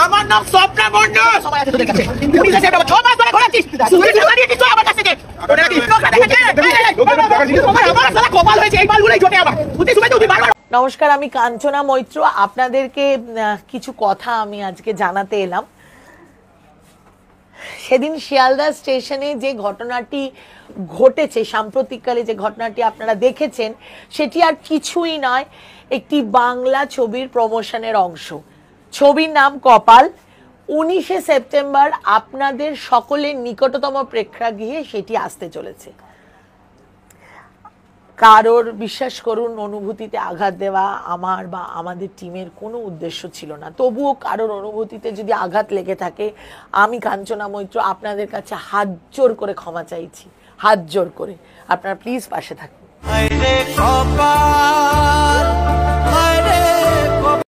আমার নাম স্বপ্না মণ্ডল। নমস্কার, আমি কাঞ্চনা মৈত্র। আপনাদেরকে কিছু কথা আমি আজকে জানাতে এলাম। সেদিন শিয়ালদা স্টেশনে যে ঘটনাটি ঘটেছে, সাম্প্রতিককালে যে ঘটনাটি আপনারা দেখেছেন, সেটি আর কিছুই নয়, একটি বাংলা ছবির প্রমোশনের অংশ। ছবির নাম কপাল। 19শে সেপ্টেম্বর আপনাদের সকলের নিকটতম প্রেক্ষাগৃহে সেটি আসতে চলেছে। কারোর, বিশ্বাস করুন, অনুভূতিতে আঘাত দেওয়া আমার বা আমাদের টিমের কোনো উদ্দেশ্য ছিল না। তবুও কারোর অনুভূতিতে যদি আঘাত লেগে থাকে, আমি কাঞ্চনা মৈত্র আপনাদের কাছে হাত জোর করে ক্ষমা চাইছি, হাত জোর করে। আপনারা প্লিজ পাশে থাকুন।